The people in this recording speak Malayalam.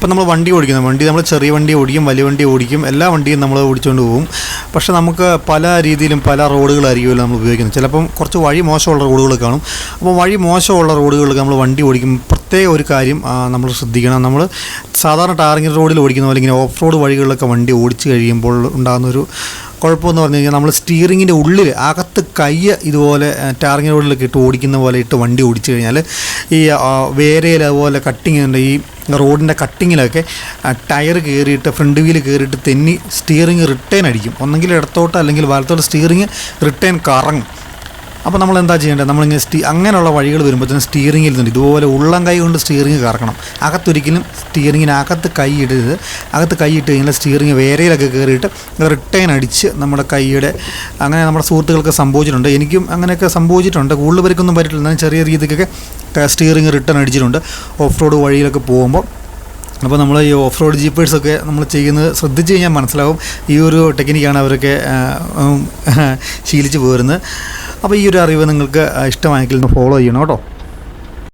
ഇപ്പം നമ്മൾ വണ്ടി ഓടിക്കുന്നത് നമ്മൾ ചെറിയ വണ്ടി ഓടിക്കും, വലിയ വണ്ടി ഓടിക്കും, എല്ലാ വണ്ടിയും നമ്മൾ ഓടിച്ചുകൊണ്ട് പോകും. പക്ഷേ നമുക്ക് പല രീതിയിലും പല റോഡുകളായിരിക്കുമല്ലോ നമ്മൾ ഉപയോഗിക്കുന്നത്. ചിലപ്പം കുറച്ച് വഴി മോശമുള്ള റോഡുകൾ കാണും. അപ്പോൾ വഴി മോശമുള്ള റോഡുകളിൽ നമ്മൾ വണ്ടി ഓടിക്കും പ്രത്യേക ഒരു കാര്യം നമ്മൾ ശ്രദ്ധിക്കണം. നമ്മൾ സാധാരണ ടാറിങ് റോഡിൽ ഓടിക്കുന്ന പോലെ ഇങ്ങനെ ഓഫ് റോഡ് വഴികളിലൊക്കെ വണ്ടി ഓടിച്ച് കഴിയുമ്പോൾ ഉണ്ടാകുന്നൊരു കുഴപ്പമെന്ന് പറഞ്ഞു കഴിഞ്ഞാൽ നമ്മൾ സ്റ്റിയറിങ്ങിൻ്റെ ഉള്ളിൽ അകത്ത് കൈ ഇതുപോലെ ടാറിങ് റോഡിലൊക്കെ ഇട്ട് ഓടിക്കുന്ന പോലെ ഇട്ട് വണ്ടി ഓടിച്ചു കഴിഞ്ഞാൽ ഈ വേരയിൽ അതുപോലെ കട്ടിങ് ഉണ്ട്, ഈ റോഡിൻ്റെ കട്ടിങ്ങിലൊക്കെ ടയർ കയറിയിട്ട് ഫ്രണ്ട് വീല് കയറിയിട്ട് തെന്നി സ്റ്റിയറിങ് റിട്ടേൺ അടിക്കും. ഒന്നെങ്കിൽ ഇടത്തോട്ട് അല്ലെങ്കിൽ വലത്തോട്ട് സ്റ്റിയറിങ് റിട്ടേൺ കറങ്ങും. അപ്പോൾ നമ്മൾ എന്താ ചെയ്യേണ്ടത്? നമ്മളിങ്ങനെ അങ്ങനെയുള്ള വഴികൾ വരുമ്പോഴത്തേനും സ്റ്റിയറിങ്ങിൽ നിന്ന് ഇതുപോലെ ഉള്ളം കൈ കൊണ്ട് സ്റ്റിയറിങ് കറക്കണം. അകത്തൊരിക്കലും സ്റ്റിയറിങ്ങിനകത്ത് കൈ ഇടരുത്. അകത്ത് കൈ ഇട്ട് കഴിഞ്ഞാൽ സ്റ്റിയറിങ് വേരയിലൊക്കെ കയറിയിട്ട് റിട്ടേൺ അടിച്ച് നമ്മുടെ കൈയുടെ, അങ്ങനെ നമ്മുടെ സുഹൃത്തുക്കൾക്ക് സംഭവിച്ചിട്ടുണ്ട്. എനിക്കും അങ്ങനെയൊക്കെ സംഭവിച്ചിട്ടുണ്ട്. കൂടുതൽ പേർക്കൊന്നും പറ്റിയിട്ടില്ല, എന്നാൽ ചെറിയ രീതിക്കൊക്കെ സ്റ്റിയറിങ് റിട്ടേൺ അടിച്ചിട്ടുണ്ട് ഓഫ് റോഡ് വഴിയിലൊക്കെ പോകുമ്പോൾ. അപ്പോൾ നമ്മൾ ഈ ഓഫ് റോഡ് ജീപ്പേഴ്സൊക്കെ നമ്മൾ ചെയ്യുന്നത് ശ്രദ്ധിച്ച് കഴിഞ്ഞാൽ മനസ്സിലാവും. ഈ ഒരു ടെക്നിക്കാണ് അവരൊക്കെ ശീലിച്ച് പോരുന്നത്. അപ്പോൾ ഈ ഒരു അറിവ് നിങ്ങൾക്ക് ഇഷ്ടമായെങ്കിൽ ഫോളോ ചെയ്യണം കേട്ടോ.